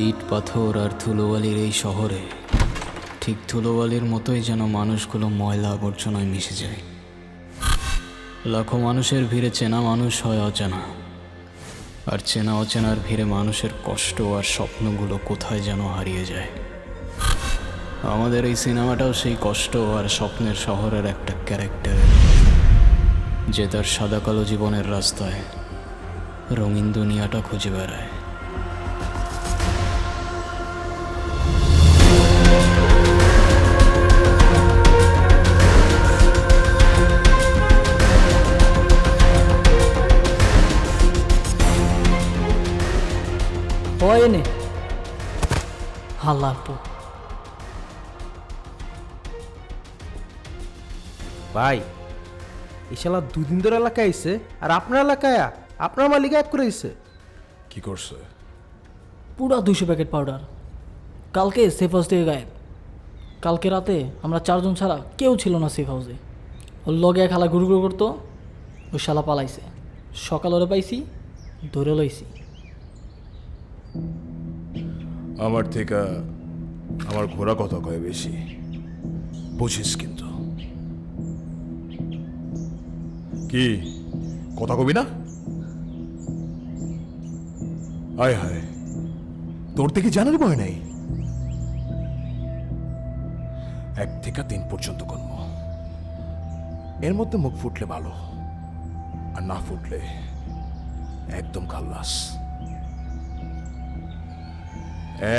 ইট পাথর আর ধুলোবালির এই শহরে ঠিক ধুলোবালির মতোই যেন মানুষগুলো ময়লা আবর্জনায় মিশে যায়। লাখো মানুষের ভিড়ে চেনা মানুষ হয় অচেনা, আর চেনা অচেনার ভিড়ে মানুষের কষ্ট আর স্বপ্নগুলো কোথায় যেন হারিয়ে যায়। আমাদের এই সিনেমাটাও সেই কষ্ট আর স্বপ্নের শহরের একটা ক্যারেক্টার, যে তার সাদা কালো জীবনের রাস্তায় রঙিন দুনিয়াটা খুঁজে বেড়ায়। হয় নে হালাপু ভাই এই শালা দুদিন ধরে এলাকায় আইছে, আর আপনার এলাকায় আপনার মালিক এক করে আইছে। কি করছে? পুরা 200 প্যাকেট পাউডার কালকে সেফ হাউস থেকে গায়েব। কালকে রাতে আমরা 4 জন ছাড়া কেউ ছিল না সেফ হাউসে। ওর লগে খালা গুড়গুড় করতো, ওই শালা পালাইছে। সকাল ওরে পাইছি, ধরে লইছি। আমার থেকে আমার ঘোড়া কথা কয় বেশি, বুঝিস কিন্তু। কি কথা কবি না? আয় হায়, তোর থেকে জানার ভয় নাই। 1 থেকে 3 পর্যন্ত গণ্য। এর মধ্যে মুখ ফুটলে ভালো, আর না ফুটলে একদম খাল্লাস।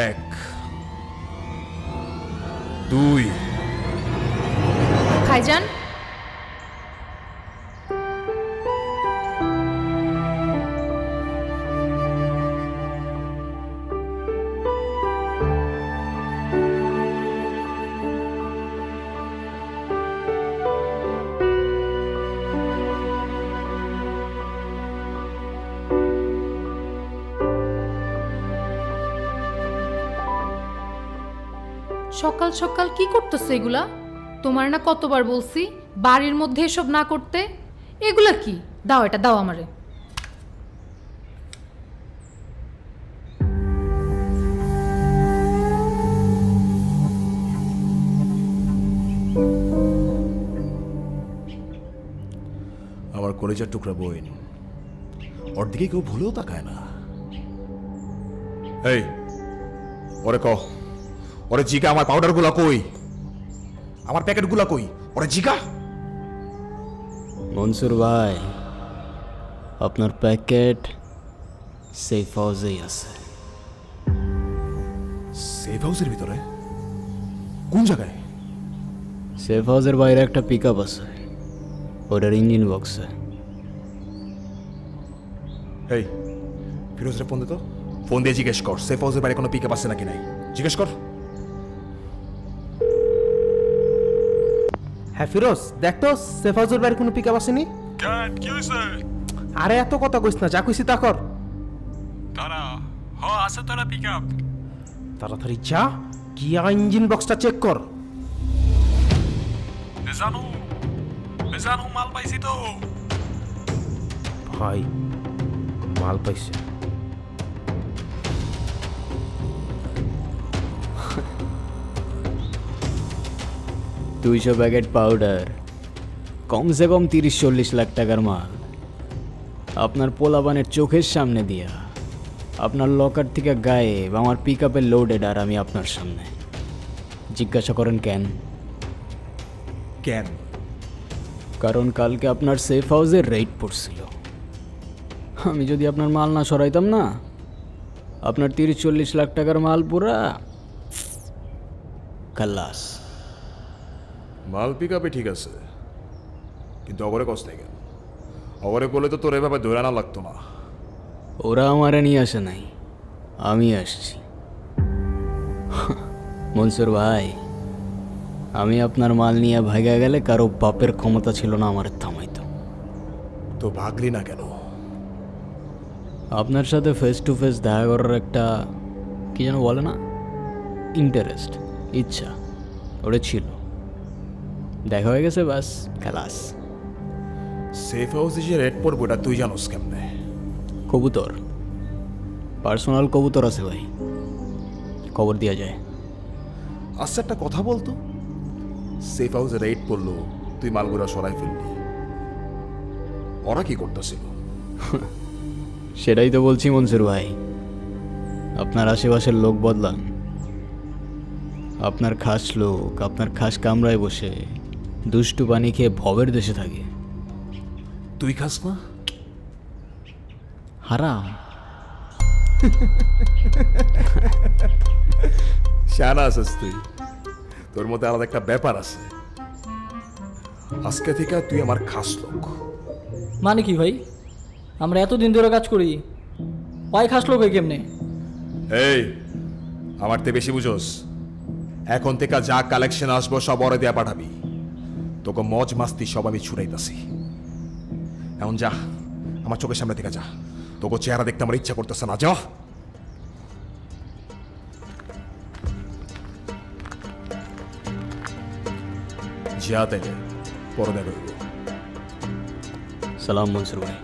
1 2 ভাইজান, সকাল সকাল কি করতেছো এগুলা? তোমার না কতবার বলছি বাড়ির মধ্যে এসব না করতে। এগুলা কি? দাও, এটা দাও আমারে। আমার কলেজের টুকরা বইন, ওর দিকে কেউ ভুলেও তাকায় না। এই ওরে কহ, ওরে জিগা আমার পাউডার গুলা কই, আমার প্যাকেট গুলা কই, ওরে জিগা। মনসুর ভাই, আপনার প্যাকেট সেফ হাউসেই আছে। সেফ হাউসের ভিতরে? কোন জায়গায়? সেফ হাউসের বাইরে একটা পিক আপ আছে, ওটার ইঞ্জিন বক্সে। এই ফিরোজরে ফোন দে তো, ফোন দিয়ে জিজ্ঞেস কর সেফ হাউসের বাইরে কোনো পিক আপ আছে নাকি নাই, জিজ্ঞেস কর। হ্যাঁ ফিরোজ, দেখ তো সেফ হাউসের বাইরে কোনো পিক আপ আসেনি। কেন কি হয়েছে? আরে এত কথা কইস না, যা কইছি তা কর। তারা আছে তারা পিক আপ। তাড়াতাড়ি যা, গিয়া ইঞ্জিন বক্সটা চেক কর। জানু মাল পাইছি তো। ভাই মাল পাইছে। দুইশো প্যাকেট পাউডার, কমসে কম 30-40 লাখ টাকার মাল আপনার পোলাপানের চোখের সামনে দিয়া আপনার লকার থেকে গায়েব, আমার পিক আপের লোডেড, আর আমি আপনার সামনে। জিজ্ঞাসা করেন কেন? কেন? কারণ কালকে আপনার সেফ হাউসের রেড পড়ছিল। আমি যদি আপনার মাল না সরাইতাম না, আপনার 30-40 লাখ টাকার মাল পুরা খাল্লাস। মাল পিক আপে ঠিক আছে, কিন্তু অগরে কষ্ট নেই কেন? অগরে বলে তো তোর এভাবে ধরে আনা লাগতো না। ওরা আমারে নিয়ে আসে নাই, আমি আসছি। মনসুর ভাই, আমি আপনার মাল নিয়ে ভাগা গেলে কারো বাপের ক্ষমতা ছিল না আমার থামাইতো। তো ভাগলি না কেন? আপনার সাথে ফেস টু ফেস দেখা করার একটা কি যেন বলে না, ইন্টারেস্ট, ইচ্ছা ওটা ছিল। দেখা হয়ে গেছে, বাস খালাস। সেফ হাউসে যে রেড পড়বো এটা তুই জানোস কেমনে? কবুতর, পার্সোনাল কবুতর আছে ভাই, খবর দেওয়া যায়। আচ্ছা একটা কথা বলতো, সেফ হাউসে রেড পড়লো, তুই মালগুলা সরাই ফেললি, ওরা কি করতেছিল? সেটাই তো বলছি মনসুর ভাই, আপনার আশেপাশের লোক বদলান। আপনার খাস লোক আপনার খাস কামরায় বসে দুষ্টু পানি খেয়ে ভবের দেশে থাকে। তুই খাস না? হারাম। শানা আছিস তুই, তোর মধ্যে আলাদা একটা ব্যাপার আছে। আজকে থেকে তুই আমার খাস লোক। মানে কি ভাই, আমরা এতদিন ধরে কাজ করি, ওই খাস লোক কেমনে? এই আমার তে বেশি বুঝোস। এখন থেকে যা কালেকশন আসবো সব ওরে দেয়া পাঠাবি। তোকে মজ মাস্তি সব আমি ছুড়াইতাছি। এখন যা, আমার চোখের সামনে থেকে যা, তোকে চেহারা দেখতে আমার ইচ্ছা করতেছে না, যা। যা তাইলে, পরে দেখা হইব। সালাম মনসুর ভাই।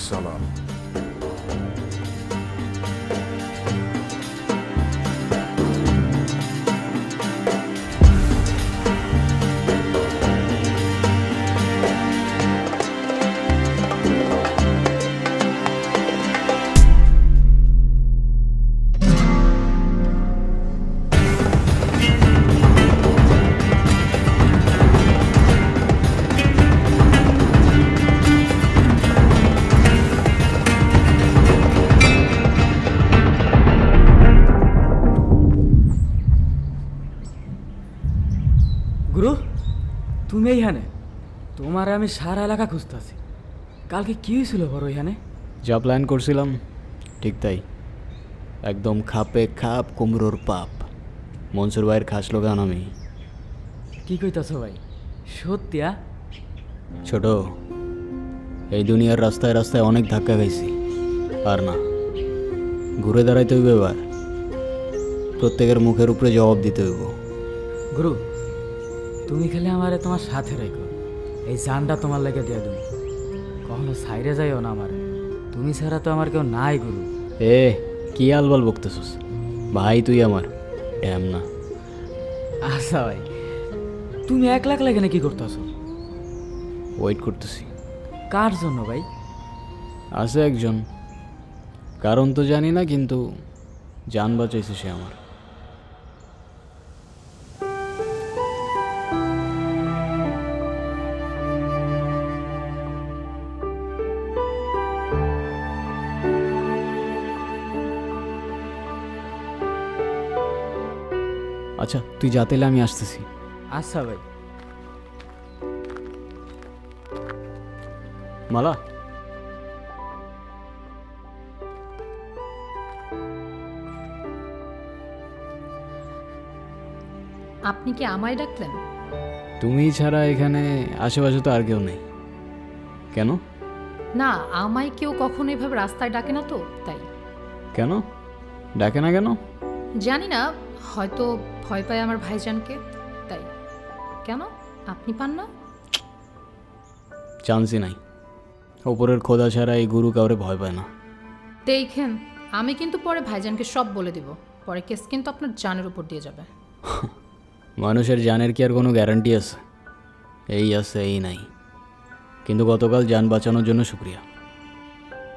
সালাম। গুরু, তুমি এইখানে? তোমার আমি সারা এলাকা খুঁজতেছি। কালকে কি হয়েছিল বড় এখানে? যা প্ল্যান করছিলাম ঠিক তাই, একদম খাপে খাপ কুমড়োর পাপ। মনসুর ভাইয়ের খাস লোকান আমি। কি কইতাছ ভাই, সত্যিয়া? ছোট, এই দুনিয়ার রাস্তায় রাস্তায় অনেক ধাক্কা খাইছি, আর না, ঘুরে দাঁড়াইতে হইব এবার। প্রত্যেকের মুখের উপরে জবাব দিতে হইব। গুরু, তুমি খালি আমারে তোমার সাথে রেখো, এই জানটা তোমার লেগে দিয়ে দেবো। কখনো সাইরে যাইও না আমারে, তুমি ছাড়া তো আমার কেউ নাই গুরু। এ কি আলবাল বকতেছিস ভাই, তুই আমার ড্যাম না। আচ্ছা ভাই, তুমি একলা একলা এখানে কি করতেছো? ওয়েট করতেছি। কার জন্য ভাই? আছে একজন, কারণ তো জানি না, কিন্তু জান বাঁচাইছে সে আমার। আচ্ছা তুই যাতে এলে আমি আসতেছি। আচ্ছা ভাই। মালা, আপনি কি আমায় ডাকলেন? তুমি ছাড়া এখানে আশেপাশে তো আর কেউ নেই। কেন? না, আমায় কেউ কখনো এভাবে রাস্তায় ডাকে না তো, তাই। কেন ডাকে না কেন? জানি না, হয়তো ভয় পায় আমার ভাইজানকে, তাই। কেন, আপনি পান না? চান্সই নাই, ওপরের খোদা ছাড়া এই গুরু কাউরে ভয় পায় না। দেখেন, আমি কিন্তু পরে ভাইজানকে সব বলে দিব, পরে কেস কিন্তু আপনার জানের উপর দিয়ে যাবে। মানুষের জানের কি আর কোনো গ্যারান্টি আছে? এই আছে এই নাই, কিন্তু গতকাল জান বাঁচানোর জন্য শুক্রিয়া,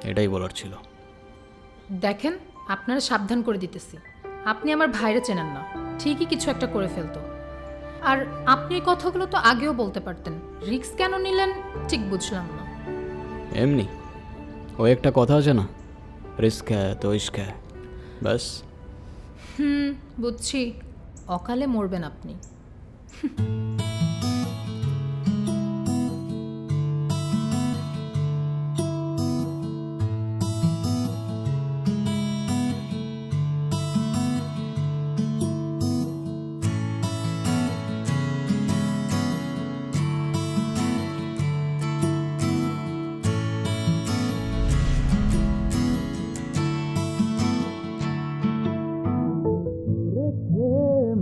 এটাই বলার ছিল। দেখেন, আপনারা সাবধান করে দিতেছি, আপনি আমার ভাইরে চেনেন না, ঠিকই কিছু একটা করে ফেলতো। আর আপনি এই কথাগুলো তো আগেও বলতে পারতেন, রিস্ক কেন নিলেন ঠিক বুঝলাম না। এমনি ওই একটা কথা আছে না, রিস্ক হ্যায় তো ইশক হ্যায়, ব্যাস। বুঝছি, অকালে মরবেন আপনি।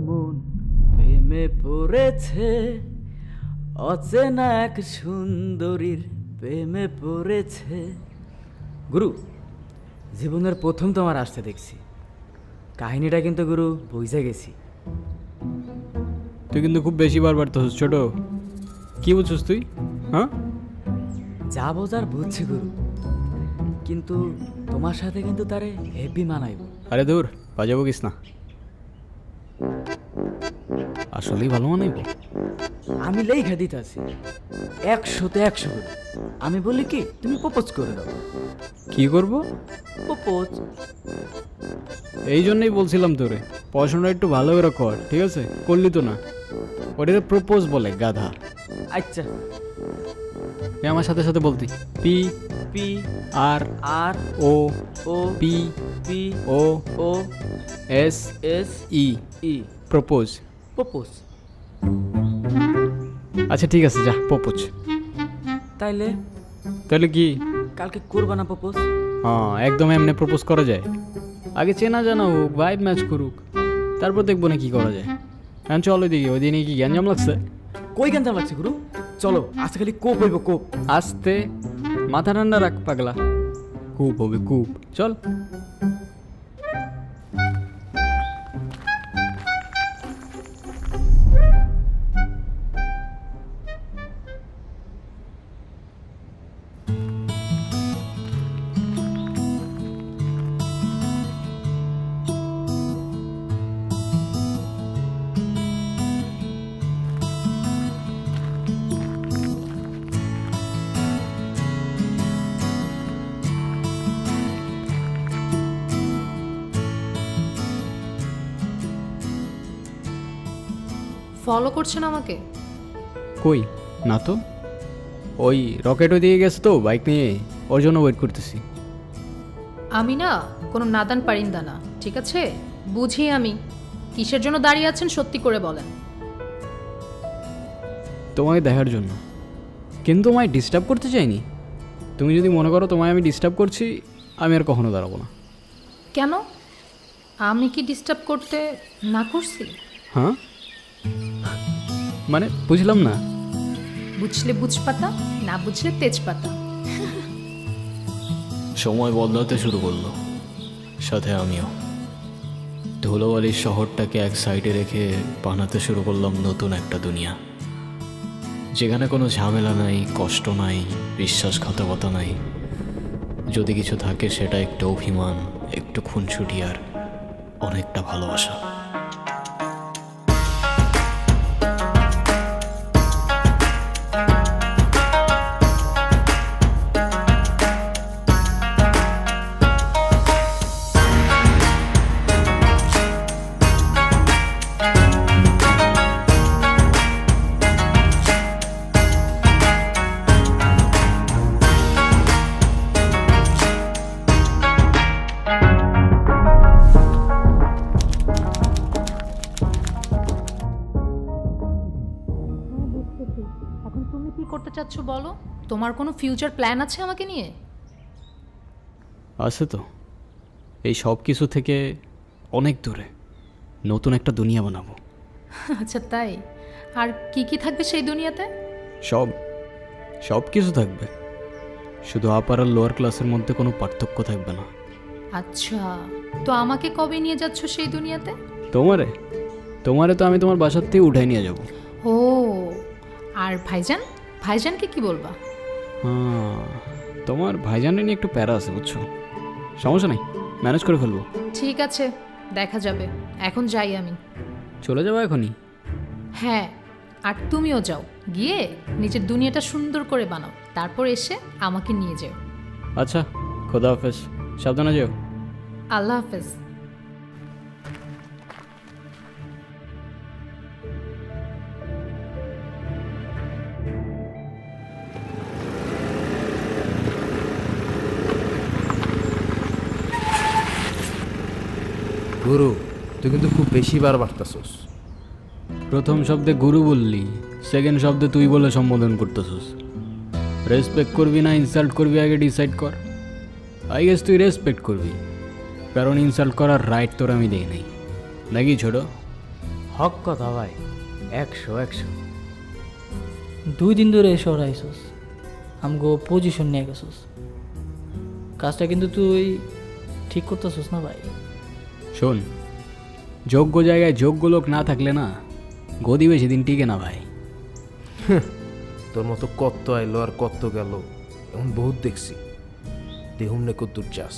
মন প্রেমে পড়েছে, অচেনা এক সুন্দরীর প্রেমে পড়েছে। গুরু, জীবনের প্রথম তোমার আসতে দেখছি, কাহিনীটা কিন্তু গুরু বুঝে গেছি। তুই কিন্তু খুব বেশি বারবার তো ছোট। কি বুঝছিস তুই? হ্যাঁ, যা বোঝার বুঝছি গুরু, কিন্তু তোমার সাথে কিন্তু তারে হেভি মানাইব। আরে দূর, বাজাবো কিস না। আসলেই ভালো মানাইব। আমি লেখা দিতেছি 100-তে 100 গুরু। আমি বলি কি তুমি প্রপোজ করে দাও। কি করব? প্রপোজ। এই জন্যই বলছিলাম তোরে পড়াশোনা একটু ভালো করে কর, ঠিক আছে? করলি তো না, ওটাতে প্রপোজ বলে, গাধা। আচ্ছা, এ আমার সাথে সাথে বলতি, পি পি আর আর ও ও পি পি ও ও এস এস ই, ই, প্রপোজ। প্রপোজ। আচ্ছা ঠিক আছে, যা প্রপোজ। তাইলে তাহলে কি? কালকে করবা না প্রপোজ? হ্যাঁ, একদম এমনি প্রপোজ করা যায়? আগে চেনা জানা হোক, ভাইব ম্যাচ করুক, তারপর দেখবো না কি করা যায়। হ্যাঁ চলো দিকে, ওই দিনে কি গ্যাঞ্জাম লাগছে? কই গান লাগছে গুরু? চলো আজকে খালি কোপ হইব, কোপ। আস্তে, মাথা ঠান্ডা রাখ পাগলা। কূপ হবে কূপ, চল। ফলো করছেন আমাকে? কই না তো, ওই রকেটও দিয়ে গেছে তো বাইক নিয়ে, ওর জন্য ওয়েট করতেছি। আমি না কোনো নাদান পারিন্দা না, ঠিক আছে? বুঝি আমি কিসের জন্য দাঁড়িয়ে আছেন, সত্যি করে বলেন। তোমাকে দেখার জন্য, কিন্তু তোমায় ডিস্টার্ব করতে চাইনি। তুমি যদি মনে করো তোমায় আমি ডিস্টার্ব করছি, আমি আর কখনো দাঁড়াবো না। কেন? আমি কি ডিস্টার্ব করতে না করছি? হ্যাঁ মানে বুঝলাম না। বুঝলে বুঝপাতা, না বুঝলে তেজপাতা। সময় বদলাতে শুরু করলো, সাথে আমিও। ধুলোবালির শহরটাকে এক সাইডে রেখে বানাতে শুরু করলাম নতুন একটা দুনিয়া, যেখানে কোনো ঝামেলা নাই, কষ্ট নাই, বিশ্বাসঘাতকতা নাই। যদি কিছু থাকে সেটা একটু অভিমান, একটু খুনসুটি আর অনেকটা ভালোবাসা। এখন তুমি কি করতে চাচ্ছ বলো? তোমার কোনো ফিউচার প্ল্যান আছে আমাকে নিয়ে? আছে তো, এই সব কিছু থেকে অনেক দূরে নতুন একটা দুনিয়া বানাবো। আচ্ছা তাই? আর কি কি থাকবে সেই দুনিয়াতে? সব সব কিছু থাকবে, শুধু আপার আর লোয়ার ক্লাসের মধ্যে কোনো পার্থক্য থাকবে না। আচ্ছা, তো আমাকে কবে নিয়ে যাচ্ছ সেই দুনিয়াতে? তোমারে তোমারে তো আমি তোমার বাসার থেকে উঠাই নিয়ে যাব। ও, আর ভাইজান? ভাইজানকে কি বলবা? হ্যাঁ, তোমার ভাইজানের নিয়ে একটু প্যারা আছে বুঝছো। সমস্যা নেই, ম্যানেজ করে ফেলবো। ঠিক আছে, দেখা যাবে। এখন যাই আমি। চলে যাবো এখনই? হ্যাঁ, আর তুমিও যাও, গিয়ে নিজের দুনিয়াটা সুন্দর করে বানাও, তারপর এসে আমাকে নিয়ে যেও। আচ্ছা, খোদা হাফেজ, সাবধানে যেও। আল্লাহ হাফেজ। গুরু, তুই কিন্তু খুব বেশি বার বাড়তাছস। প্রথম শব্দে গুরু বললি, সেকেন্ড শব্দে তুই বলে সম্বোধন করতেছিস। রেসপেক্ট করবি না ইনসাল্ট করবি আগে ডিসাইড কর। আই গেস তুই রেসপেক্ট করবি, কারণ ইনসাল্ট করার রাইট তোর আমি দেই নাই, নাকি ছোট? হক কথা ভাই, 100-100। 2 দিন ধরে এসে আইসস, আমগো পজিশন নিয়ে গেছস। কাজটা কিন্তু তুই ঠিক করতেছস না ভাই। শোন, যোগ্য জায়গায় যোগ্য লোক না থাকলে না গদি বেশি দিন টিকে না ভাই। তোর মতো কত আইলো আর কত গেল, এমন বহুত দেখছি। দেহুম নে কদ্দুর চাস।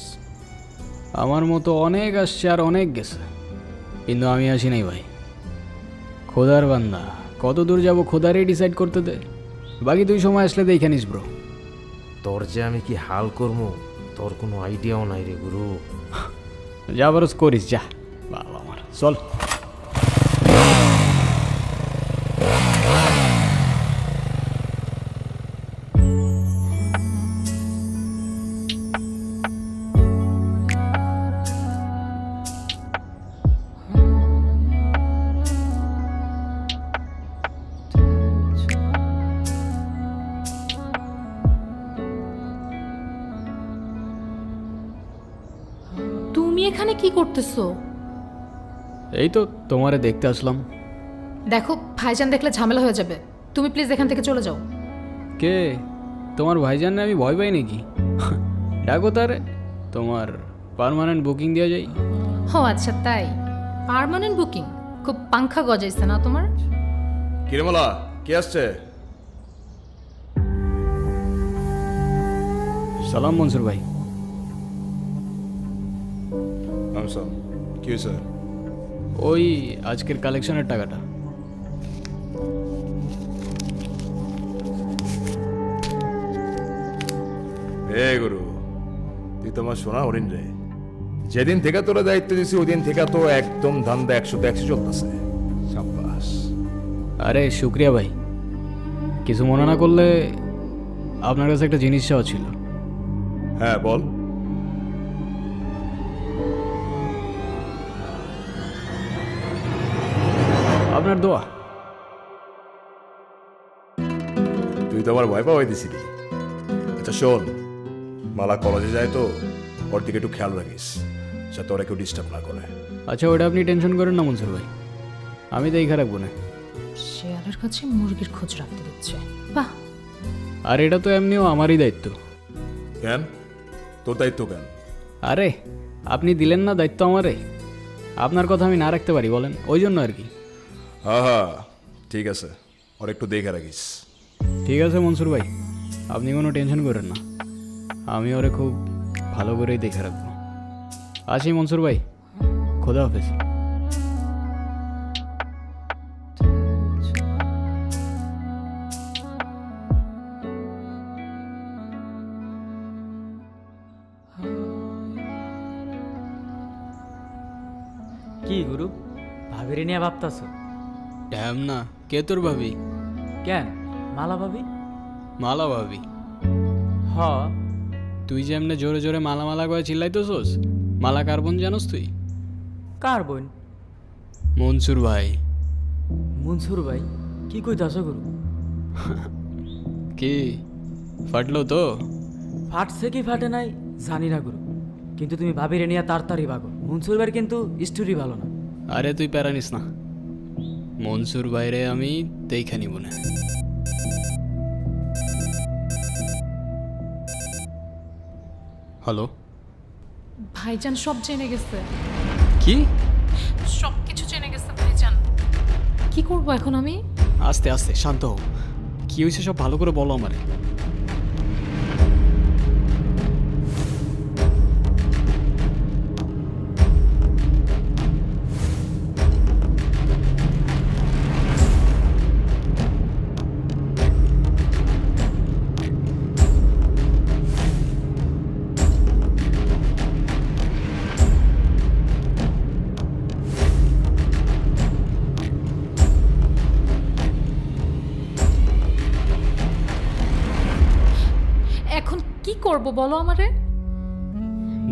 আমার মতো অনেক আসছে আর অনেক গেছে, কিন্তু আমি আসি নাই ভাই। খোদার বান্দা, কত দূর যাব খোদারই ডিসাইড করতে দে, বাকি তুই সময় আসলে দেখে নিস ব্রো। তোর যে আমি কি হাল করবো তোর কোনো আইডিয়াও নাই রে গুরু। যা বরস করিস যা, বাবা আমার চল। তুমি এখানে কি করতেছো? এই তো তোমারে দেখতে আসলাম। দেখো, ভাইজান দেখলে ঝামেলা হয়ে যাবে। তুমি প্লিজ এখান থেকে চলে যাও। কে তোমার ভাইজান? আমি ভয় পাই নাকি? ডাকো তারে, তোমার পার্মানেন্ট বুকিং দেওয়া যায়। ও আচ্ছা, তাই? Permanent booking? খুব পাংখা গজাইছে না তোমার? কিরমলা কে আসছে? সালাম মনসুর ভাই। কি হয়েছে? ওই আজকের কালেকশনের টাকাটা। হে গুরু, তুই তোমার সোনা হরিণ রে। যেদিন থেকে তোরা দায়িত্ব দিছি ওদিন থেকে তো একদম ধান্দা 100-100 চলতেছে। সাব্বাস। আরে শুক্রিয়া ভাই, কিছু মনে না করলে আপনার কাছে একটা জিনিস চাওয়া ছিল। হ্যাঁ বল। আপনার দোয়া। তুই তো আমার ভয় পাওয়াই দিছিলি। আচ্ছা শোন, মালা কলেজে যায় তো, ওর দিকে একটু খেয়াল রাখিস যাতে ওরা কেউ ডিস্টার্ব না করে। আচ্ছা ওটা আপনি টেনশন করেন না মনসুর ভাই, আমি দেখা রাখবো না। শেয়ালের কাছে মুরগির খোঁজ রাখতে দিচ্ছে, বাহ। আর এটা তো এমনিও আমারই দায়িত্ব। কেন তোর দায়িত্ব কেন? আরে আপনি দিলেন না দায়িত্ব আমারে, আপনার কথা আমি না রাখতে পারি বলেন, ওই জন্য আর কি। হ্যাঁ হ্যাঁ ঠিক আছে, ওর একটু দেখে রাখিস। ঠিক আছে মনসুর ভাই, আপনি কোনো টেনশন করেন না, আমি ওরে খুব ভালো করেই দেখে রাখবো। আসি মনসুর ভাই, খোদা হাফেজ। কি গুরু, ভাবিরে নিয়ে ভাবতাছ? ড্যাম না, কে তোর ভাবি? কেন, মালা ভাবি? মালা ভাবি? হ। তুই যে এমনি জোরে জোরে মালা মালা করে চিল্লাইতেছোস, মালা কার বোন জানোস তুই? কার বোন? মনসুর ভাই। মনসুর ভাই? কি কইতাছ গুরু? কি ফাটলো তো? ফাটছে কি ফাটে নাই জানি না গুরু, কিন্তু তুমি ভাবিরে নিয়ে তাড়াতাড়ি ভাগো। মনসুর ভাইয়ের কিন্তু স্টোরি ভালো না। আরে তুই প্যারা নিস না, মনসুর ভাইরে আমি দেখা নিব না। হ্যালো, ভাইজান সব জেনে গেছে। কি? সব কিছু জেনে গেছে ভাইজান। কি করব এখন আমি? আস্তে আস্তে শান্ত হও, কি হয়েছে সব ভালো করে বলো আমারে। এখন কি করব বলো আমারে?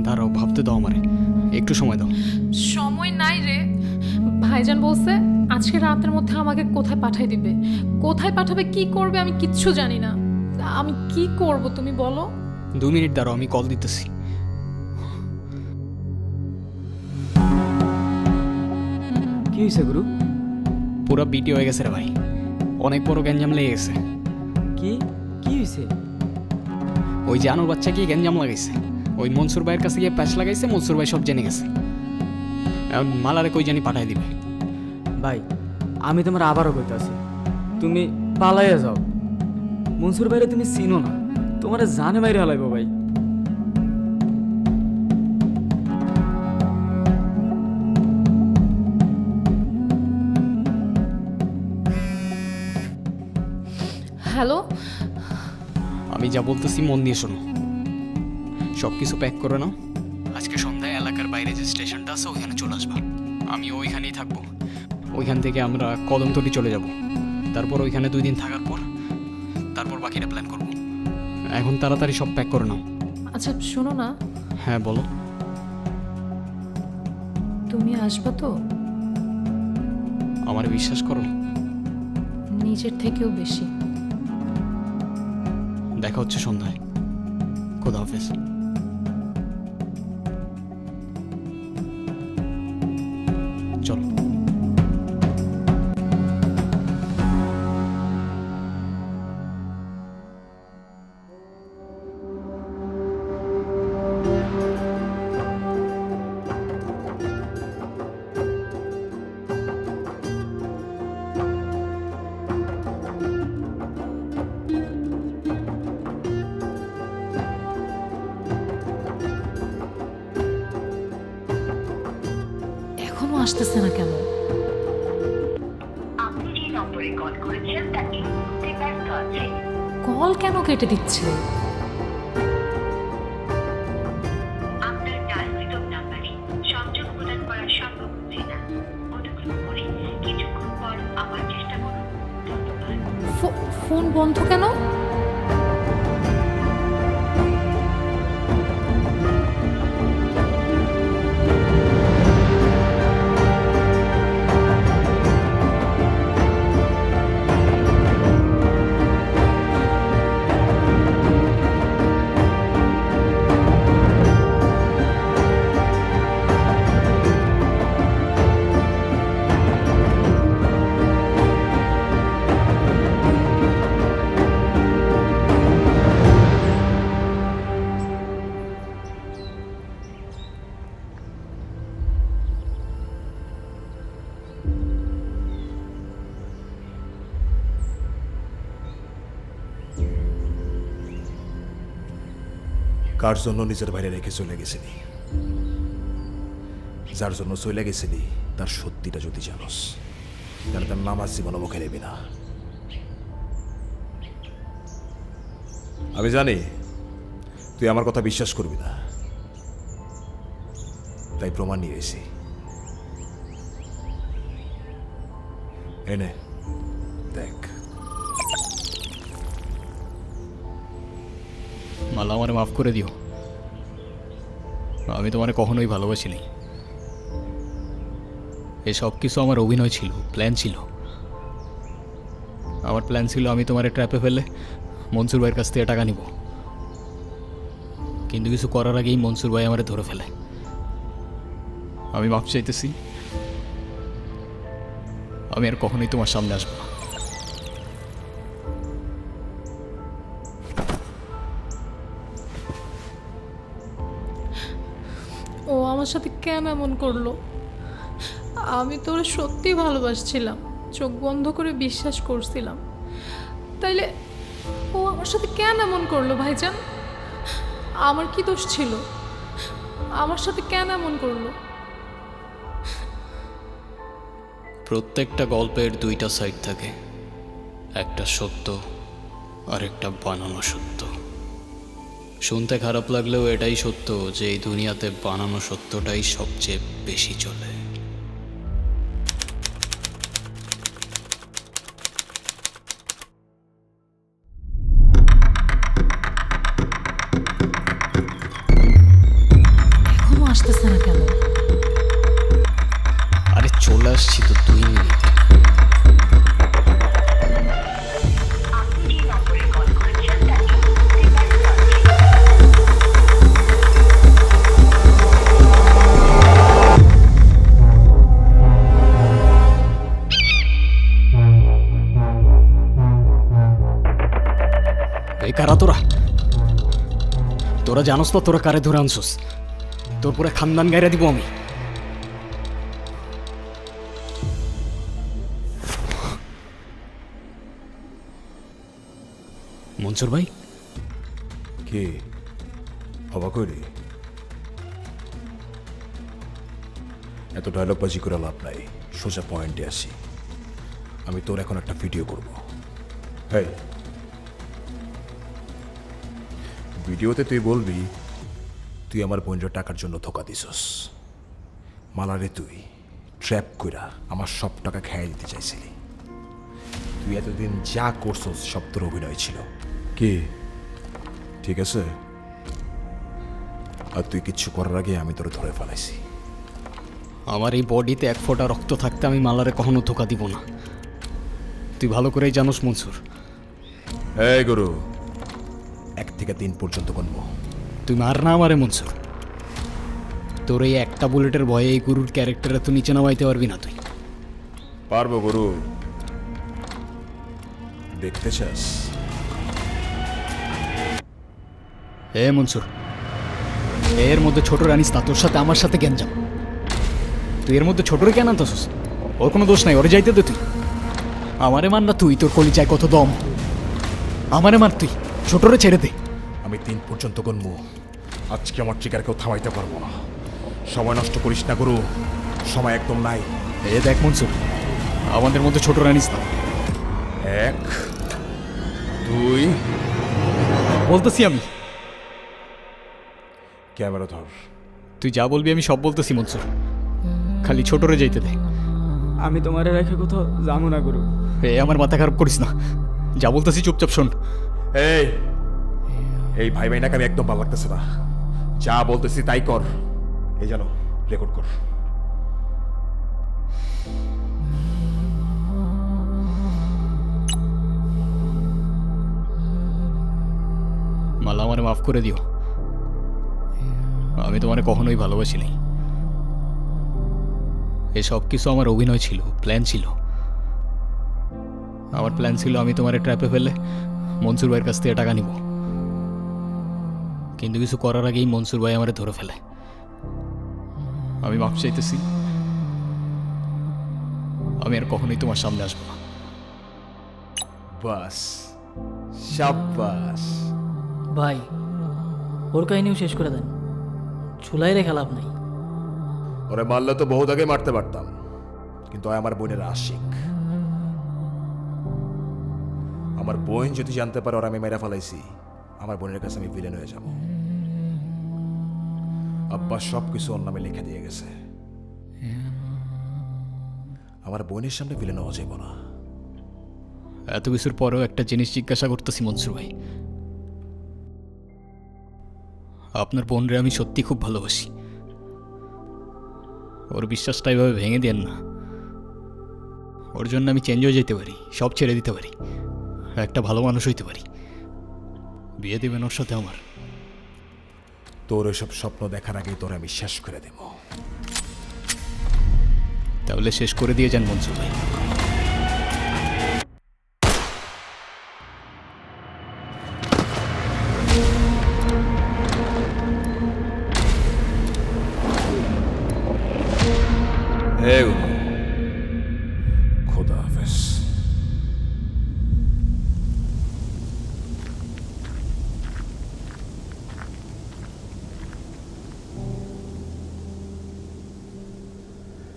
দাঁড়াও, ভাবতে দাও আমারে, একটু সময় দাও। সময় নাই রে। ভাইজান বলছে আজকে রাতের মধ্যে আমাকে কোথায় পাঠাই দিবে, কোথায় পাঠাবে, কি করবে আমি কিচ্ছু জানি না। আমি কি করব তুমি বলো? 2 মিনিট দাঁড়াও, আমি কল দিতেছি। কি হয়েছে গুরু? পুরো বিটি হয়ে গেছে রে ভাই, অনেক বড় গ্যাঞ্জাম লেগে গেছে। কি কি হয়েছে? ওই জানুর বাচ্চা কি গ্যাঞ্জাম লাগাইছে, ওই মনসুর ভাইয়ের কাছে গিয়ে প্যাচ লাগাইছে, মনসুর ভাই সব জেনে গেছে। এখন মালারে কই জানি পাঠাই দিবে। ভাই আমি তোমার আবারও কইতাছি, তুমি পালাইয়া যাও। মনসুর ভাইরে তুমি চিনো না, তোমার জানে মাইরে হালাইব ভাই। হ্যালো, আমি যা বলতেছি মন দিয়ে শোনো। সব কিছু প্যাক করে নাও, আজকে সন্ধ্যায় এলাকার বাইরে যে স্টেশনটা আছে ওইখানে চলে আসবা। আমি ওইখানেই থাকবো। ওইখান থেকে আমরা কদমতলি চলে যাব। তারপর ওইখানে 2 দিন থাকার পর তারপর বাকিটা প্ল্যান করব। এখন তাড়াতাড়ি সব প্যাক করে নাও। আচ্ছা শোনো না, হ্যাঁ বলো। তুমি আসবা তো? আমার বিশ্বাস করো, নিজের থেকেও বেশি। দেখা হচ্ছে সন্ধ্যায়। খোদা হাফেজ। চলো। এখনো আসতেছে না কেন? আপনি যে নম্বরে কল করেছেন তা এই মুহূর্তে ব্যস্ত আছে। কল কেন কেটে দিচ্ছে? আপনার ডায়ালকৃত নাম্বারে সংযোগ প্রদান করা সম্ভব হচ্ছে না। অনুগ্রহ করে কিছুক্ষণ পর আবার চেষ্টা করুন। ধন্যবাদ। ফোন বন্ধ কেন? কার জন্য নিজের বাইরে রেখে চলে গেছিলি, যার জন্য চলে গেছিলি তার সত্যিটা যদি জানোস তাহলে তার নামাজ জীবন মুখে নেবি না। আমি জানি তুই আমার কথা বিশ্বাস করবি না, তাই প্রমাণ নিয়ে এসেছি। এনে দেখ। মালা, আমারে মাফ করে দিও। আমি তোমারে কখনোই ভালোবাসিনি। এসব কিছু আমার অভিনয় ছিল, প্ল্যান ছিল। আমার প্ল্যান ছিল আমি তোমারে ট্র্যাপে ফেলে মনসুর ভাইয়ের কাছ থেকে টাকা নিব, কিন্তু কিছু করার আগেই মনসুর ভাই আমারে ধরে ফেলে। আমি মাফ চাইতেছি। আমি আর কখনোই তোমার সামনে আসবো না। ও আমার সাথে কেন এমন করলো? আমি তো ওরা সত্যি ভালোবাসছিলাম, চোখ বন্ধ করে বিশ্বাস করছিলাম। তাইলে ও আমার সাথে কেন এমন করলো ভাইজান? আমার কি দোষ ছিল? আমার সাথে কেন এমন করলো? প্রত্যেকটা গল্পের 2টা সাইড থাকে, একটা সত্য আর একটা বানানো সত্য। শুনতে খারাপ লাগলেও এটাই সত্য যে এই দুনিয়াতে বানানো সত্যটাই সবচেয়ে বেশি চলে। এখনো আসতেছে না কেন? আরে চলে আসছি তো 2 মিনিট। আপনি যে নম্বরে কল করেছেন তা এই মুহূর্তে ব্যস্ত আছে। এই কারা তোরা? তোরা জানোস তো তোরা কারে ধরে আনছোস? তোর পরে খানদান গাইরা দিব আমি। মনসুর ভাই? কে অবাক হইলি? এত ডায়লগবাজি করে লাভ নাই, সোজা পয়েন্টে আসি। আমি তোর এখন একটা ভিডিও করব। হ্যাঁ, ভিডিওতে তুই বলবি তুই আমার বোনের টাকার জন্য ধোকা দিছস। মালারে তুই ট্র্যাপ কইরা আমার সব টাকা খেয়ে দিতে চাইছিলি। তুই এতদিন যা করছস সব তোর অভিনয় ছিল। কি ঠিক আছে? আর তুই কিচ্ছু করার আগে আমি তোরে ধরে ফেলাইছি। আমার এই বডিতে এক ফোঁটা রক্ত থাকতে আমি মালারে কখনো ধোকা দিব না। তুই ভালো করেই জানোস মনসুর। এই গুরু, 1 থেকে 3 পর্যন্ত গুনবো। তুই মার না আমারে মনসুর। তোর এই একটা বুলেটের ভয়ে এই গুরুর ক্যারেক্টারে তুই নিচে নামাইতে পারবি না তুই। পারবো গুরু, দেখতে চাস? এ মনসুর, এর মধ্যে ছোট রানিস তা তোর সাথে আমার সাথে গ্যাঞ্জাম। তুই এর মধ্যে ছোটরে কেন আনতেছিস? ওর কোনো দোষ নাই, ওরে যাইতে দে তুই। আমারে মান না তুই, তোর কলিজায় কত দম। আমারে মার তুই, ছোটরে ছেড়ে দে। আমি 3 পর্যন্ত গুনবো। আজকে আমার ট্রিগার কেউ থামাইতে পারবো না। সময় নষ্ট করিস না গুরু, সময় একদম নাই। এ দেখ মনসুর, আমাদের মধ্যে ছোট রানিস না। 1 2 বলতেছি আমি। ক্যামেরা ধর। তুই যা বলবি আমি সব বলতেছি মনসুর, খালি ছোটরে যাইতে দে। আমি তোমারে রেখে কোথাও যাবো না গুরু। এ আমার মাথা খারাপ করিস না, যা বলতেছি চুপচাপ শোন। এই ভাই ভাইনাকে আমি একদম ভালো লাগতেছে না। যা বলতেছি তাই কর। এই জানো, রেকর্ড কর। মালা আমারে মাফ করে দিও। আমি তোমারে কখনোই ভালোবাসি নাই। এসব কিছু আমার অভিনয় ছিল, প্ল্যান ছিল। আমার প্ল্যান ছিল আমি তোমারে ট্র্যাপে ফেলে মনসুর ভাইয়ের কাছ থেকে টাকা নিব, কিন্তু কিছু করার আগেই মনসুর ভাই আমারে ধরে ফেলে। আমি মাফ চাইতেছি, আমি আর কখনোই তোমার সামনে আসবো না। বাস, শাবাশ। ভাই, ওর কাহিনীও শেষ করে দেন, ঝুলাই রেখে লাভ নাই। ওরে মারলে তো বহুত আগে মারতে পারতাম, কিন্তু ওই আমার বোনের আশিক। আমার বোন যদি জানতে পারে ওরা আমি মেরা ফেলাইছি, আমার বোনের কাছে আমি ভিলেন হয়ে যাব। আব্বা সব কিছু ওর নামে লিখে দিয়ে গেছে। আমার বোনের সামনে ভিলেন হওয়া যাইব না। এত কিছুর পরেও একটা জিনিস জিজ্ঞাসা করতেছি মনসুর ভাই, আপনার বোনরে আমি সত্যি খুব ভালোবাসি। ওর বিশ্বাসটা এভাবে ভেঙে দেন না। ওর জন্য আমি চেঞ্জ হয়ে যেতে পারি, সব ছেড়ে দিতে পারি, একটা ভালো মানুষ হইতে পারি। বিয়ে দেবেন ওর সাথে আমার? তোর এসব স্বপ্ন দেখার আগেই তোর আমি শেষ করে দেব। তাহলে শেষ করে দিয়ে যান মনসুর ভাই। খোদা হাফেজ।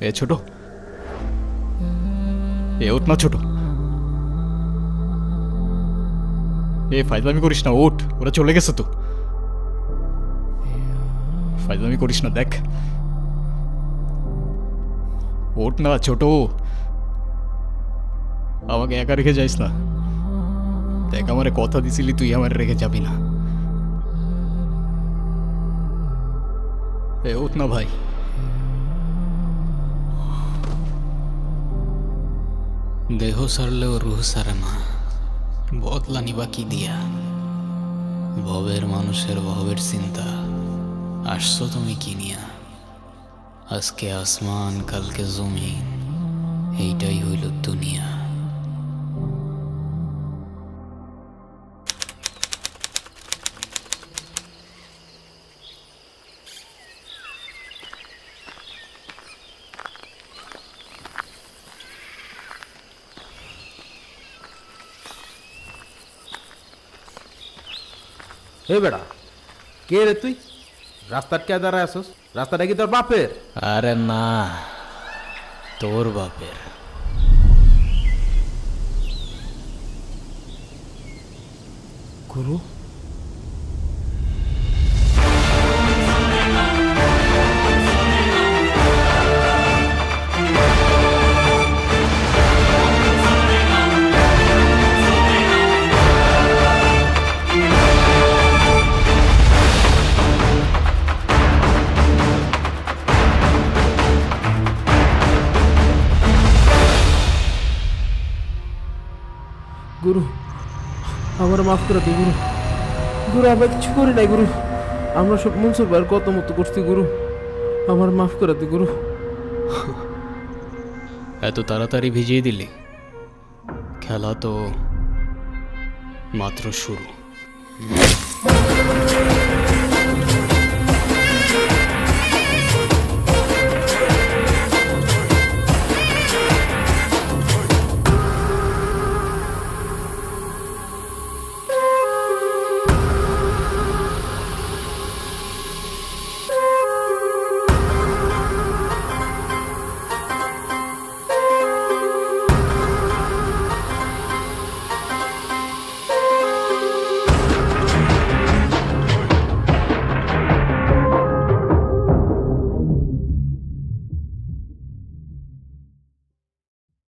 এ ছোট, এ ওঠ না ছোট, এ ফাইজলামি করিস না, ওঠ, ওরা চলে গেছে তো। ফাইজলামি করিস না, দেখ, ওঠ না ছোট, আমাকে একা রেখে যাইস না। দেখ আমারে কথা দিছিলি তুই আমার রেখে যাবি না। এ ওঠ না ভাই। দেহ সারলেও রুহ সারে না, বদলা নিবা কি দিয়া? ভবের মানুষের ভবের চিন্তা, আসছো তুমি কি নিয়া? আজকে আসমান কালকে জমিন, এইটাই হইল দুনিয়া। হে বেড়া, কে রে তুই? রাস্তার কে দাঁড়ায় আসস? রাস্তাটা কি তোর বাপের? আরে না, তোর বাপের। গুরু, গুরু আমার মাফ করে দে গুরু। গুরু আমরা কিছু করি নাই গুরু, আমরা সব মনসুর ভাইয়ের কত মতো করছি গুরু, আমার মাফ করে দে গুরু। এত তাড়াতাড়ি ভিজিয়ে দিলি? খেলা তো মাত্র শুরু।